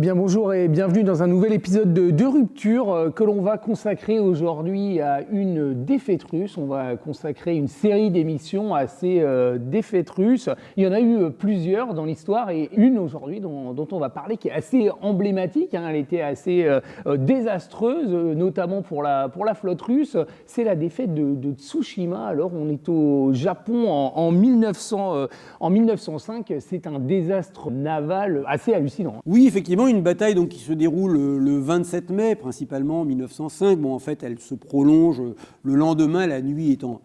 Eh bien bonjour et bienvenue dans un nouvel épisode de Rupture que l'on va consacrer aujourd'hui à une défaite russe. On va consacrer une série d'émissions à ces défaites russes. Il y en a eu plusieurs dans l'histoire et une aujourd'hui dont on va parler qui est assez emblématique. Elle était assez désastreuse, notamment pour la flotte russe. C'est la défaite de Tsushima. Alors on est au Japon en 1905. C'est un désastre naval assez hallucinant. Oui, effectivement, une bataille donc, qui se déroule le 27 mai, principalement en 1905. Bon, en fait, elle se prolonge le lendemain, la nuit étant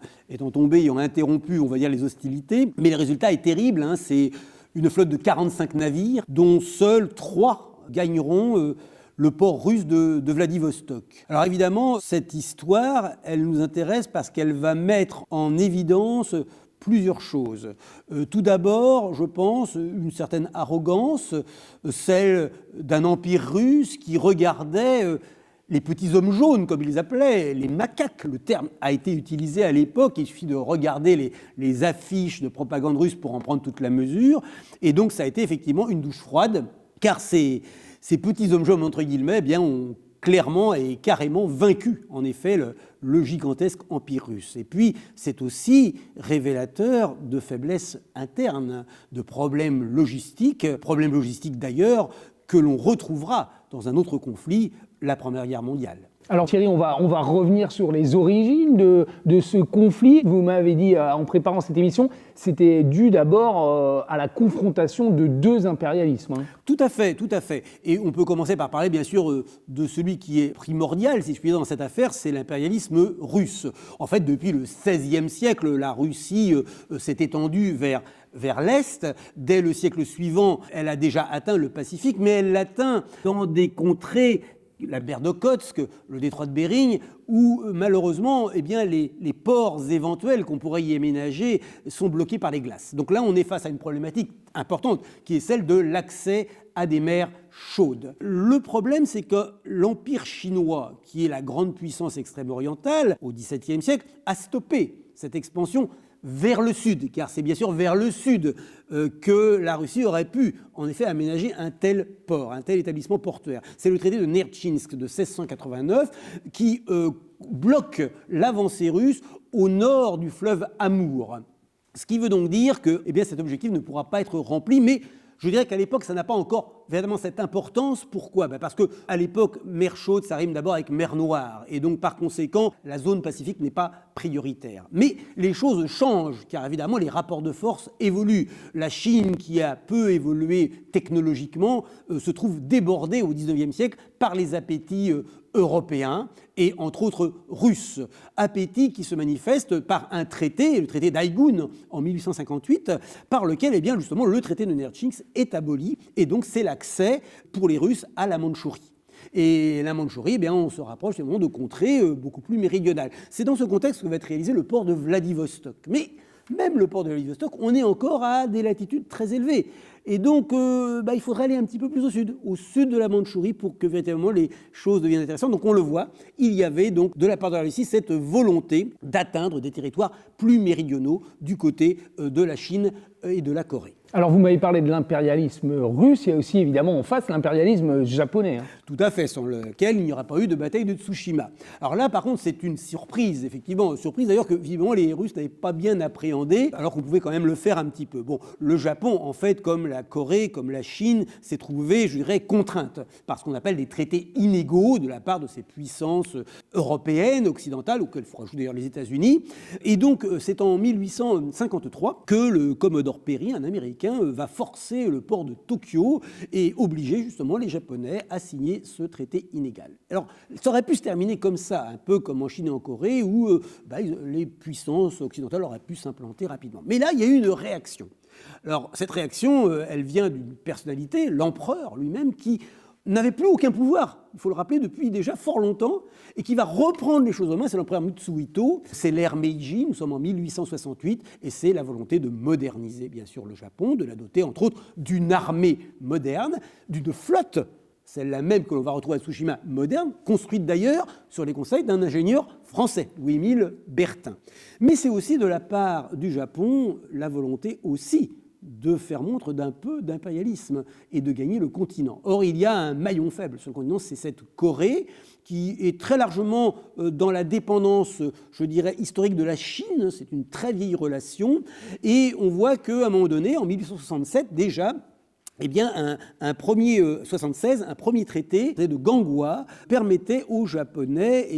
tombée, ayant interrompu, on va dire, les hostilités. Mais le résultat est terrible. C'est une flotte de 45 navires, dont seuls 3 gagneront le port russe de Vladivostok. Alors évidemment, cette histoire, elle nous intéresse parce qu'elle va mettre en évidence plusieurs choses. Tout d'abord, je pense, une certaine arrogance, celle d'un empire russe qui regardait les petits hommes jaunes, comme ils les appelaient, les macaques. Le terme a été utilisé à l'époque, il suffit de regarder les affiches de propagande russe pour en prendre toute la mesure. Et donc ça a été effectivement une douche froide, car ces petits hommes jaunes, entre guillemets, ont clairement et carrément vaincu, en effet, le gigantesque empire russe. Et puis, c'est aussi révélateur de faiblesses internes, de problèmes logistiques d'ailleurs, que l'on retrouvera dans un autre conflit, la Première Guerre mondiale. Alors Thierry, on va revenir sur les origines de ce conflit. Vous m'avez dit en préparant cette émission, c'était dû d'abord à la confrontation de 2 impérialismes. Tout à fait. Et on peut commencer par parler bien sûr de celui qui est primordial, si je puis dire, dans cette affaire, c'est l'impérialisme russe. En fait, depuis le XVIe siècle, la Russie s'est étendue vers l'Est. Dès le siècle suivant, elle a déjà atteint le Pacifique, mais elle l'atteint dans des contrées, la mer d'Okhotsk, le détroit de Bering, où malheureusement les ports éventuels qu'on pourrait y aménager sont bloqués par les glaces. Donc là, on est face à une problématique importante qui est celle de l'accès à des mers chaudes. Le problème, c'est que l'Empire chinois, qui est la grande puissance extrême-orientale au XVIIe siècle, a stoppé cette expansion vers le sud, car c'est bien sûr vers le sud que la Russie aurait pu, en effet, aménager un tel port, un tel établissement portuaire. C'est le traité de Nertchinsk de 1689 qui bloque l'avancée russe au nord du fleuve Amour. Ce qui veut donc dire que cet objectif ne pourra pas être rempli, mais je dirais qu'à l'époque, ça n'a pas encore véritablement cette importance. Pourquoi ? Parce qu'à l'époque, mer chaude, ça rime d'abord avec mer Noire. Et donc, par conséquent, la zone Pacifique n'est pas prioritaire. Mais les choses changent, car évidemment, les rapports de force évoluent. La Chine, qui a peu évolué technologiquement, se trouve débordée au XIXe siècle par les appétits européens et entre autres russes. Appétit qui se manifeste par un traité, le traité d'Aïgoun en 1858, par lequel justement le traité de Nertchinsk est aboli et donc c'est l'accès pour les Russes à la Mandchourie. Et la Mandchourie, on se rapproche de contrées beaucoup plus méridionales. C'est dans ce contexte que va être réalisé le port de Vladivostok. Mais même le port de Vladivostok, on est encore à des latitudes très élevées. Et donc, il faudrait aller un petit peu plus au sud de la Mandchourie, pour que véritablement les choses deviennent intéressantes. Donc, on le voit, il y avait donc de la part de la Russie cette volonté d'atteindre des territoires plus méridionaux du côté de la Chine et de la Corée. Alors, vous m'avez parlé de l'impérialisme russe, il y a aussi évidemment en face l'impérialisme japonais. Tout à fait, sans lequel il n'y aura pas eu de bataille de Tsushima. Alors là, par contre, c'est une surprise, effectivement. Surprise d'ailleurs que, visiblement, les Russes n'avaient pas bien appréhendé, alors qu'on pouvait quand même le faire un petit peu. Bon, le Japon, en fait, comme la Corée, comme la Chine, s'est trouvé, je dirais, contrainte par ce qu'on appelle des traités inégaux de la part de ces puissances européennes, occidentales, auxquelles il faut rajouter d'ailleurs les États-Unis. Et donc, c'est en 1853 que le Commodore Perry, un Américain, va forcer le port de Tokyo et obliger justement les Japonais à signer ce traité inégal. Alors, ça aurait pu se terminer comme ça, un peu comme en Chine et en Corée, où les puissances occidentales auraient pu s'implanter rapidement. Mais là, il y a eu une réaction. Alors, cette réaction, elle vient d'une personnalité, l'empereur lui-même, qui n'avait plus aucun pouvoir, il faut le rappeler, depuis déjà fort longtemps, et qui va reprendre les choses en main. C'est l'empereur Mitsuhito, c'est l'ère Meiji, nous sommes en 1868, et c'est la volonté de moderniser bien sûr le Japon, de la doter entre autres d'une armée moderne, d'une flotte, celle-là même que l'on va retrouver à Tsushima, moderne, construite d'ailleurs sur les conseils d'un ingénieur français, Louis-Émile Bertin. Mais c'est aussi de la part du Japon la volonté aussi de faire montre d'un peu d'impérialisme et de gagner le continent. Or, il y a un maillon faible sur le continent, c'est cette Corée qui est très largement dans la dépendance, je dirais, historique de la Chine. C'est une très vieille relation. Et on voit qu'à un moment donné, en 1867, déjà, eh bien, un premier traité de Ganghwa permettait aux Japonais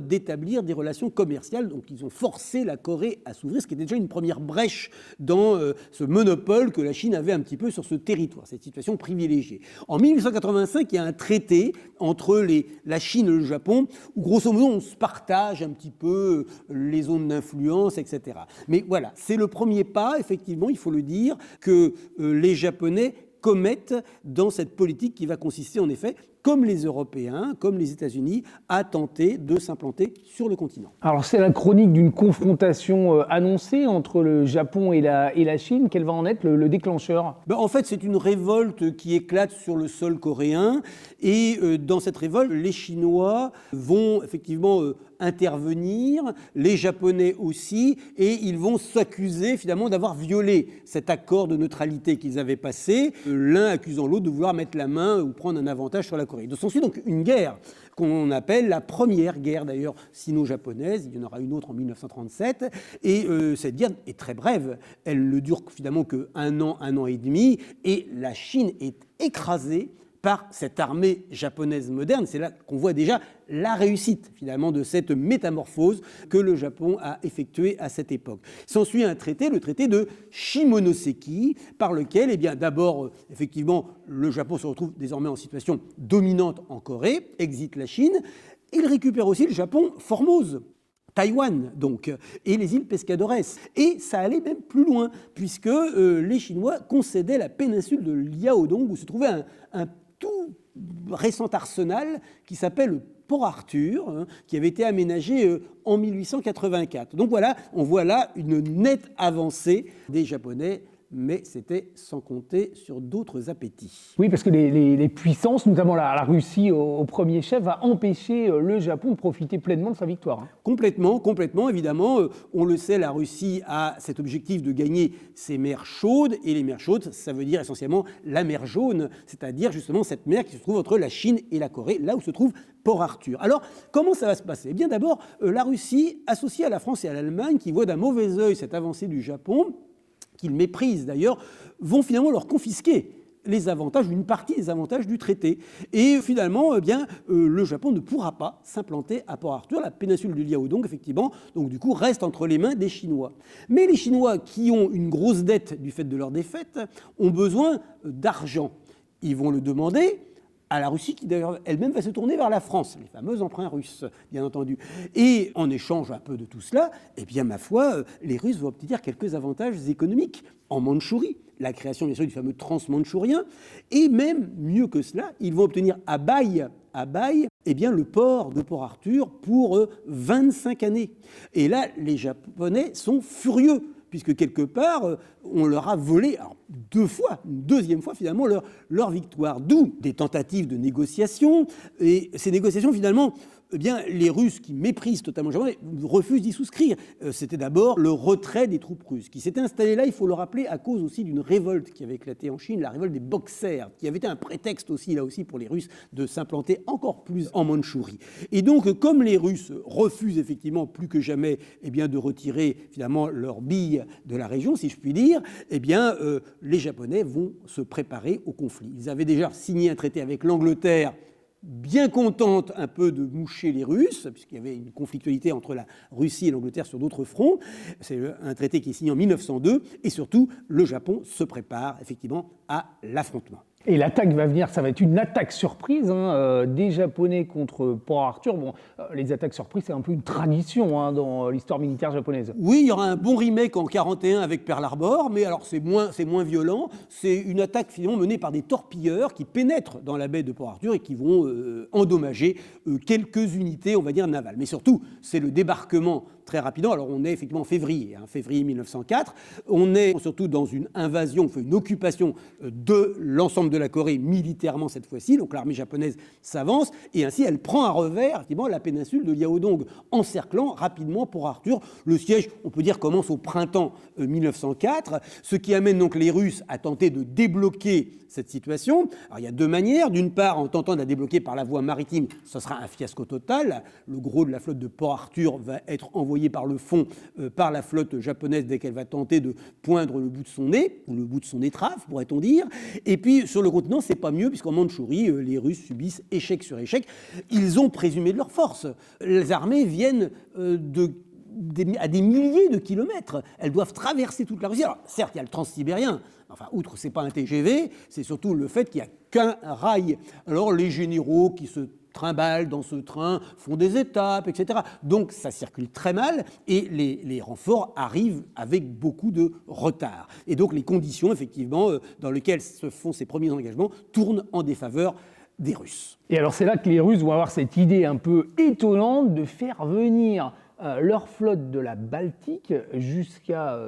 d'établir des relations commerciales. Donc, ils ont forcé la Corée à s'ouvrir, ce qui était déjà une première brèche dans ce monopole que la Chine avait un petit peu sur ce territoire, cette situation privilégiée. En 1885, il y a un traité entre la Chine et le Japon où, grosso modo, on se partage un petit peu les zones d'influence, etc. Mais voilà, c'est le premier pas, effectivement, il faut le dire, que les Japonais commettent dans cette politique qui va consister en effet, comme les Européens, comme les États-Unis, à tenter de s'implanter sur le continent. Alors c'est la chronique d'une confrontation annoncée entre le Japon et la Chine. Quel va en être le déclencheur ? En fait, c'est une révolte qui éclate sur le sol coréen et dans cette révolte, les Chinois vont effectivement intervenir, les Japonais aussi, et ils vont s'accuser finalement d'avoir violé cet accord de neutralité qu'ils avaient passé, l'un accusant l'autre de vouloir mettre la main ou prendre un avantage sur la Corée. Il s'ensuit donc une guerre qu'on appelle la première guerre d'ailleurs sino-japonaise, il y en aura une autre en 1937, et cette guerre est très brève, elle ne dure finalement qu'un an et demi, et la Chine est écrasée par cette armée japonaise moderne. C'est là qu'on voit déjà la réussite finalement de cette métamorphose que le Japon a effectuée à cette époque. S'ensuit un traité, le traité de Shimonoseki, par lequel, d'abord, effectivement, le Japon se retrouve désormais en situation dominante en Corée, exit la Chine, il récupère aussi le Japon Formose. Taïwan, donc, et les îles Pescadores. Et ça allait même plus loin, puisque les Chinois concédaient la péninsule de Liaodong, où se trouvait un tout récent arsenal qui s'appelle le Port Arthur, qui avait été aménagé en 1884. Donc voilà, on voit là une nette avancée des Japonais, mais c'était sans compter sur d'autres appétits. Oui, parce que les puissances, notamment la Russie au premier chef, va empêcher le Japon de profiter pleinement de sa victoire. Complètement, évidemment. On le sait, la Russie a cet objectif de gagner ses mers chaudes, et les mers chaudes, ça veut dire essentiellement la mer Jaune, c'est-à-dire justement cette mer qui se trouve entre la Chine et la Corée, là où se trouve Port Arthur. Alors, comment ça va se passer ? Eh bien, d'abord, la Russie, associée à la France et à l'Allemagne, qui voient d'un mauvais œil cette avancée du Japon, qu'ils méprisent d'ailleurs, vont finalement leur confisquer les avantages, une partie des avantages du traité. Et finalement, le Japon ne pourra pas s'implanter à Port Arthur, la péninsule du Liaodong, effectivement, donc du coup, reste entre les mains des Chinois. Mais les Chinois, qui ont une grosse dette du fait de leur défaite, ont besoin d'argent. Ils vont le demander à la Russie, qui d'ailleurs elle-même va se tourner vers la France, les fameux emprunts russes, bien entendu. Et en échange un peu de tout cela, ma foi, les Russes vont obtenir quelques avantages économiques en Mandchourie, la création bien sûr du fameux transmandchourien, et même mieux que cela, ils vont obtenir à Baï, le port de Port Arthur pour 25 années. Et là, les Japonais sont furieux, puisque quelque part, on leur a volé une deuxième fois finalement leur victoire. D'où des tentatives de négociation, et ces négociations finalement, les Russes qui méprisent totalement le Japon refusent d'y souscrire. C'était d'abord le retrait des troupes russes, qui s'était installé là, il faut le rappeler, à cause aussi d'une révolte qui avait éclaté en Chine, la révolte des Boxers, qui avait été un prétexte aussi, là aussi, pour les Russes de s'implanter encore plus en Mandchourie. Et donc, comme les Russes refusent effectivement plus que jamais de retirer finalement leurs billes de la région, si je puis dire, les Japonais vont se préparer au conflit. Ils avaient déjà signé un traité avec l'Angleterre, bien contente un peu de moucher les Russes, puisqu'il y avait une conflictualité entre la Russie et l'Angleterre sur d'autres fronts. C'est un traité qui est signé en 1902, et surtout, le Japon se prépare effectivement à l'affrontement. Et l'attaque va venir, ça va être une attaque surprise des Japonais contre Port Arthur. Les attaques surprises, c'est un peu une tradition dans l'histoire militaire japonaise. Oui, il y aura un bon remake en 1941 avec Pearl Harbor, mais alors c'est moins violent. C'est une attaque finalement menée par des torpilleurs qui pénètrent dans la baie de Port Arthur et qui vont endommager quelques unités, on va dire, navales. Mais surtout, c'est le débarquement très rapidement. Alors on est effectivement en février, février 1904. On est surtout dans une invasion, une occupation de l'ensemble de la Corée militairement cette fois-ci. Donc l'armée japonaise s'avance et ainsi elle prend à revers effectivement la péninsule de Liaodong, encerclant rapidement Port Arthur. Le siège, on peut dire, commence au printemps 1904, ce qui amène donc les Russes à tenter de débloquer cette situation. Alors il y a deux manières. D'une part, en tentant de la débloquer par la voie maritime, ce sera un fiasco total. Le gros de la flotte de Port Arthur va être envoyé par le fond par la flotte japonaise dès qu'elle va tenter de poindre le bout de son nez, ou le bout de son étrave, pourrait-on dire. Et puis sur le continent, c'est pas mieux, puisqu'en Mandchourie, les Russes subissent échec sur échec. Ils ont présumé de leur force. Les armées viennent à des milliers de kilomètres. Elles doivent traverser toute la Russie. Alors, certes, il y a le transsibérien. Enfin, outre, c'est pas un TGV, c'est surtout le fait qu'il n'y a qu'un rail. Alors, les généraux qui se trimballent dans ce train font des étapes, etc. Donc, ça circule très mal et les renforts arrivent avec beaucoup de retard. Et donc, les conditions, effectivement, dans lesquelles se font ces premiers engagements tournent en défaveur des Russes. Et alors, c'est là que les Russes vont avoir cette idée un peu étonnante de faire venir leur flotte de la Baltique jusqu'à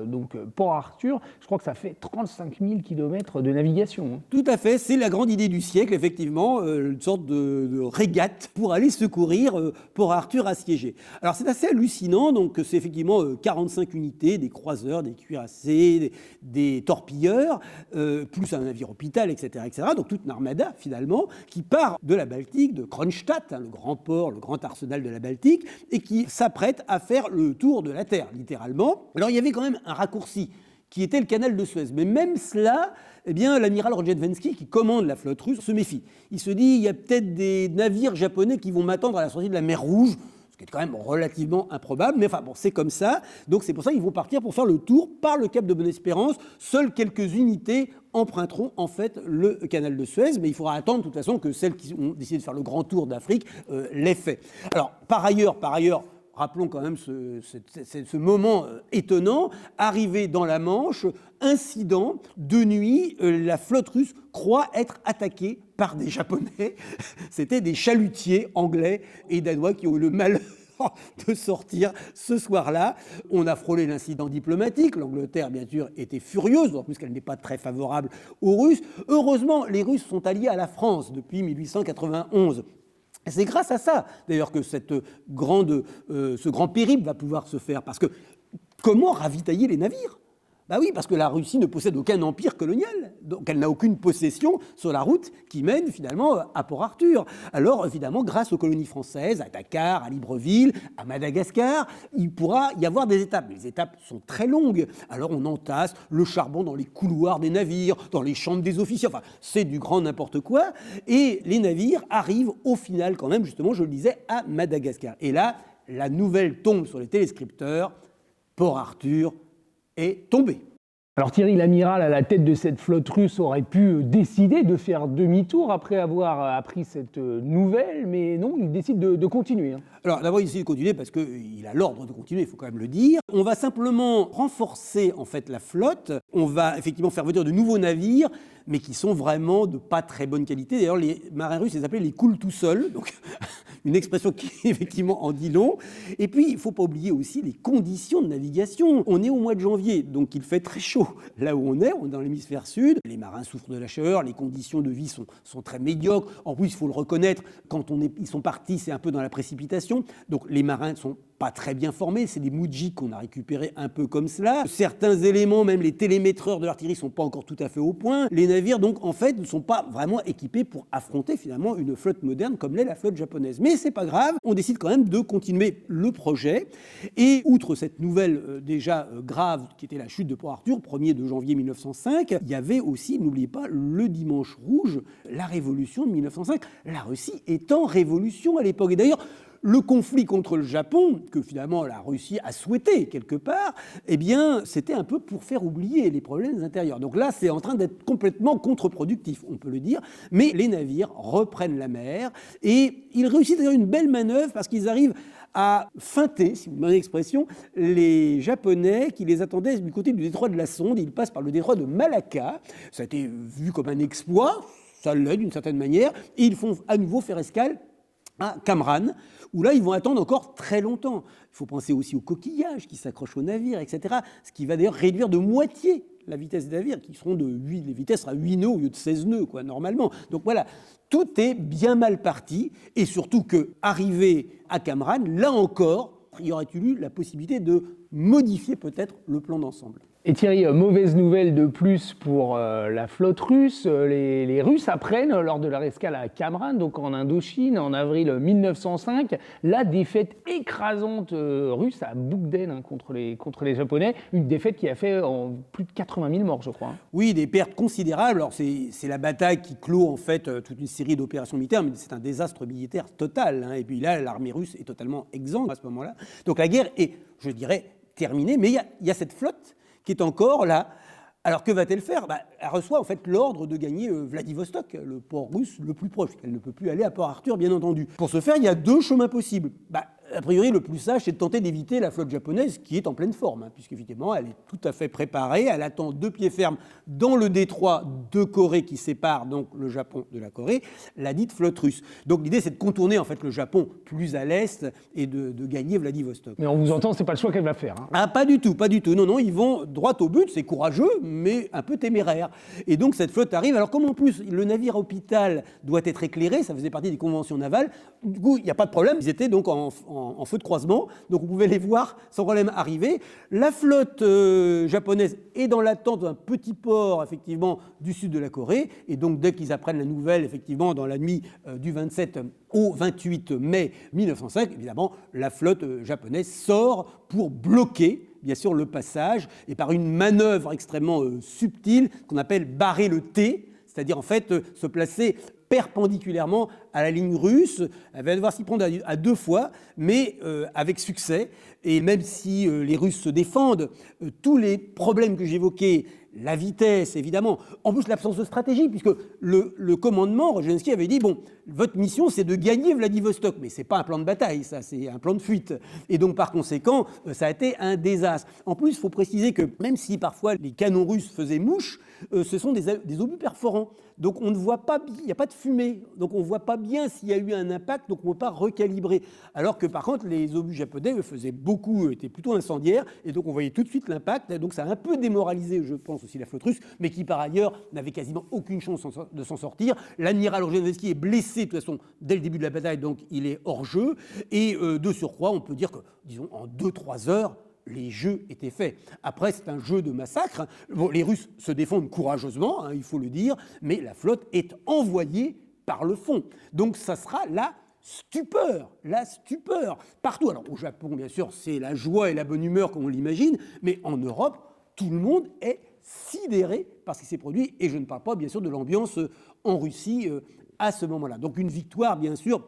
Port Arthur. Je crois que ça fait 35 000 km de navigation. Tout à fait, c'est la grande idée du siècle, effectivement, une sorte de régate pour aller secourir Port Arthur assiégé. Alors c'est assez hallucinant, donc c'est effectivement 45 unités, des croiseurs, des cuirassés, des torpilleurs, plus un navire hôpital, etc., etc. Donc toute une armada, finalement, qui part de la Baltique, de Kronstadt, le grand port, le grand arsenal de la Baltique, et qui s'apprête à faire le tour de la Terre, littéralement. Alors il y avait quand même un raccourci qui était le canal de Suez. Mais même cela, eh bien, l'amiral Rozhdestvensky, qui commande la flotte russe, se méfie. Il se dit, il y a peut-être des navires japonais qui vont m'attendre à la sortie de la mer Rouge, ce qui est quand même relativement improbable, mais enfin bon, c'est comme ça. Donc c'est pour ça qu'ils vont partir pour faire le tour par le cap de Bonne-Espérance. Seules quelques unités emprunteront en fait le canal de Suez, mais il faudra attendre de toute façon que celles qui ont décidé de faire le grand tour d'Afrique l'aient fait. Alors, par ailleurs, rappelons quand même ce moment étonnant, arrivé dans la Manche, incident, de nuit, la flotte russe croit être attaquée par des Japonais. C'était des chalutiers anglais et danois qui ont eu le malheur de sortir ce soir-là. On a frôlé l'incident diplomatique. L'Angleterre, bien sûr, était furieuse, en plus qu'elle n'est pas très favorable aux Russes. Heureusement, les Russes sont alliés à la France depuis 1891. C'est grâce à ça, d'ailleurs, que ce grand périple va pouvoir se faire. Parce que comment ravitailler les navires ? Ben oui, parce que la Russie ne possède aucun empire colonial, donc elle n'a aucune possession sur la route qui mène finalement à Port Arthur. Alors évidemment, grâce aux colonies françaises, à Dakar, à Libreville, à Madagascar, il pourra y avoir des étapes. Les étapes sont très longues. Alors on entasse le charbon dans les couloirs des navires, dans les chambres des officiers, enfin c'est du grand n'importe quoi. Et les navires arrivent au final quand même, justement, je le disais, à Madagascar. Et là, la nouvelle tombe sur les téléscripteurs, Port Arthur est tombé. Alors Thierry, l'amiral à la tête de cette flotte russe aurait pu décider de faire demi-tour après avoir appris cette nouvelle, mais non, il décide de continuer. Alors d'abord, il décide de continuer parce qu'il a l'ordre de continuer, il faut quand même le dire. On va simplement renforcer en fait la flotte. On va effectivement faire venir de nouveaux navires, mais qui sont vraiment de pas très bonne qualité. D'ailleurs, les marins russes les appelaient les coule tout seuls, donc une expression qui effectivement en dit long. Et puis, il ne faut pas oublier aussi les conditions de navigation. On est au mois de janvier, donc il fait très chaud. Là où on est dans l'hémisphère sud, les marins souffrent de la chaleur, les conditions de vie sont très médiocres. En plus, il faut le reconnaître, quand ils sont partis, c'est un peu dans la précipitation. Donc les marins sont pas très bien formés, c'est des moudjiks qu'on a récupérés un peu comme cela. Certains éléments, même les télémétreurs de l'artillerie, sont pas encore tout à fait au point. Les navires, donc, en fait, ne sont pas vraiment équipés pour affronter finalement une flotte moderne comme l'est la flotte japonaise. Mais c'est pas grave, on décide quand même de continuer le projet. Et outre cette nouvelle déjà grave qui était la chute de Port Arthur, 1er de janvier 1905, il y avait aussi, n'oubliez pas, le dimanche rouge, la révolution de 1905. La Russie est en révolution à l'époque. Et d'ailleurs, le conflit contre le Japon, que finalement la Russie a souhaité quelque part, eh bien, c'était un peu pour faire oublier les problèmes intérieurs. Donc là, c'est en train d'être complètement contre-productif, on peut le dire. Mais les navires reprennent la mer et ils réussissent d'ailleurs une belle manœuvre parce qu'ils arrivent à feinter, si vous me donnez l'expression, les Japonais qui les attendaient du côté du détroit de la Sonde. Ils passent par le détroit de Malacca. Ça a été vu comme un exploit, ça l'est d'une certaine manière, et ils font à nouveau faire escale à Kamran, où là, ils vont attendre encore très longtemps. Il faut penser aussi aux coquillages qui s'accrochent au navire, etc., ce qui va d'ailleurs réduire de moitié la vitesse des navires, qui seront les vitesses à 8 nœuds au lieu de 16 nœuds, normalement. Donc voilà, tout est bien mal parti, et surtout qu'arrivé à Kamran, là encore, il y aurait eu la possibilité de modifier peut-être le plan d'ensemble. Et Thierry, mauvaise nouvelle de plus pour la flotte russe. Les Russes apprennent lors de leur escale à Kamran, donc en Indochine, en avril 1905, la défaite écrasante russe à Boukden contre les Japonais. Une défaite qui a fait plus de 80 000 morts, je crois. Oui, des pertes considérables. Alors c'est la bataille qui clôt en fait toute une série d'opérations militaires, mais c'est un désastre militaire total. Et puis là, l'armée russe est totalement exsangue à ce moment-là. Donc la guerre est, je dirais, terminée. Mais il y a cette flotte qui est encore là. Alors que va-t-elle faire ? Elle reçoit en fait l'ordre de gagner Vladivostok, le port russe le plus proche. Elle ne peut plus aller à Port-Arthur, bien entendu. Pour ce faire, il y a deux chemins possibles. A priori, le plus sage, c'est de tenter d'éviter la flotte japonaise qui est en pleine forme, puisqu'effectivement, elle est tout à fait préparée. Elle attend de pied ferme dans le détroit de Corée qui sépare donc le Japon de la Corée, la dite flotte russe. Donc l'idée, c'est de contourner en fait le Japon plus à l'est et de gagner Vladivostok. Mais on vous entend, c'est pas le choix qu'elle va faire. Pas du tout, pas du tout. Non, ils vont droit au but. C'est courageux, mais un peu téméraire. Et donc cette flotte arrive. Alors comme en plus le navire hôpital doit être éclairé, ça faisait partie des conventions navales. Du coup, il n'y a pas de problème. Ils étaient donc en feu de croisement, donc vous pouvez les voir sans problème arriver. La flotte japonaise est dans l'attente d'un petit port, effectivement, du sud de la Corée, et donc dès qu'ils apprennent la nouvelle, effectivement, dans la nuit du 27 au 28 mai 1905, évidemment, la flotte japonaise sort pour bloquer, bien sûr, le passage, et par une manœuvre extrêmement subtile, qu'on appelle barrer le T, c'est-à-dire en fait se placer perpendiculairement à la ligne russe. Elle va devoir s'y prendre à deux fois, mais avec succès. Et même si les Russes se défendent, tous les problèmes que j'évoquais, la vitesse, évidemment, en plus l'absence de stratégie, puisque le commandement, Rozhdestvensky avait dit, bon, votre mission, c'est de gagner Vladivostok, mais c'est pas un plan de bataille, ça, c'est un plan de fuite. Et donc, par conséquent, ça a été un désastre. En plus, il faut préciser que même si parfois les canons russes faisaient mouche, ce sont des obus perforants. Donc on ne voit pas, il n'y a pas de fumée, donc on ne voit pas bien s'il y a eu un impact, donc on ne peut pas recalibrer. Alors que par contre, les obus japonais faisaient beaucoup, étaient plutôt incendiaires, et donc on voyait tout de suite l'impact. Donc ça a un peu démoralisé, je pense, aussi la flotte russe, mais qui par ailleurs n'avait quasiment aucune chance de s'en sortir. L'amiral Rozhdestvensky est blessé de toute façon dès le début de la bataille, donc il est hors jeu. Et de surcroît, on peut dire que, disons, en 2-3 heures, les jeux étaient faits. Après, c'est un jeu de massacre. Bon, les Russes se défendent courageusement, il faut le dire, mais la flotte est envoyée par le fond. Donc ça sera la stupeur partout. Alors au Japon, bien sûr, c'est la joie et la bonne humeur comme on l'imagine, mais en Europe, tout le monde est sidéré par ce qui s'est produit, et je ne parle pas, bien sûr, de l'ambiance en Russie à ce moment-là. Donc une victoire, bien sûr,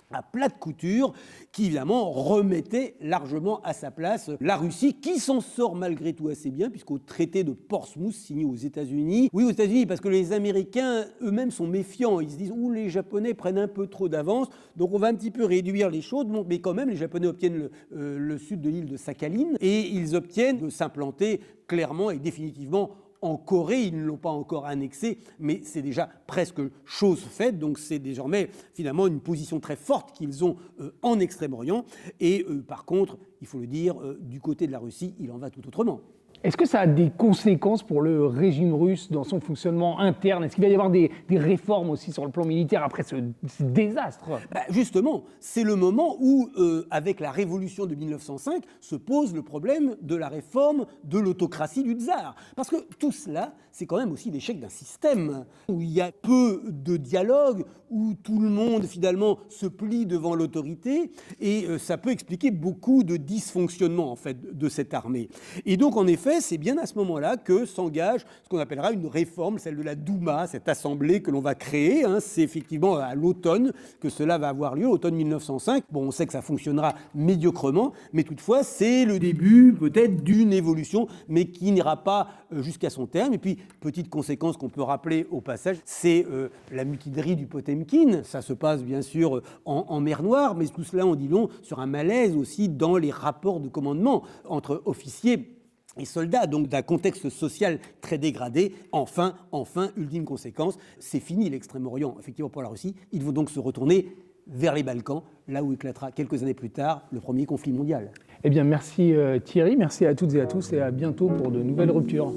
à plat de couture, qui évidemment remettait largement à sa place la Russie, qui s'en sort malgré tout assez bien, puisqu'au traité de Portsmouth signé aux États-Unis, oui aux États-Unis, parce que les Américains eux-mêmes sont méfiants, ils se disent ouh, les Japonais prennent un peu trop d'avance, donc on va un petit peu réduire les choses, bon, mais quand même les Japonais obtiennent le sud de l'île de Sakhalin, et ils obtiennent de s'implanter clairement et définitivement en Corée. Ils ne l'ont pas encore annexé, mais c'est déjà presque chose faite. Donc c'est désormais finalement une position très forte qu'ils ont en Extrême-Orient. Et par contre, il faut le dire, du côté de la Russie, il en va tout autrement. Est-ce que ça a des conséquences pour le régime russe dans son fonctionnement interne ? Est-ce qu'il va y avoir des réformes aussi sur le plan militaire après ce désastre ? Justement, c'est le moment où, avec la révolution de 1905, se pose le problème de la réforme de l'autocratie du tsar. Parce que tout cela, c'est quand même aussi l'échec d'un système où il y a peu de dialogue, où tout le monde finalement se plie devant l'autorité, et ça peut expliquer beaucoup de dysfonctionnement en fait de cette armée. Et donc en effet, c'est bien à ce moment-là que s'engage ce qu'on appellera une réforme, celle de la Douma, cette assemblée que l'on va créer. C'est effectivement à l'automne que cela va avoir lieu, automne 1905. Bon, on sait que ça fonctionnera médiocrement, mais toutefois, c'est le début peut-être d'une évolution, mais qui n'ira pas jusqu'à son terme. Et puis, petite conséquence qu'on peut rappeler au passage, c'est la mutinerie du Potemkin. Ça se passe bien sûr en mer Noire, mais tout cela en dit long sur un malaise aussi dans les rapports de commandement entre officiers et soldats, donc d'un contexte social très dégradé. Enfin, ultime conséquence, c'est fini l'Extrême-Orient, effectivement pour la Russie. Ils vont donc se retourner vers les Balkans, là où éclatera quelques années plus tard le premier conflit mondial. Eh bien, merci Thierry, merci à toutes et à tous et à bientôt pour de nouvelles ruptures.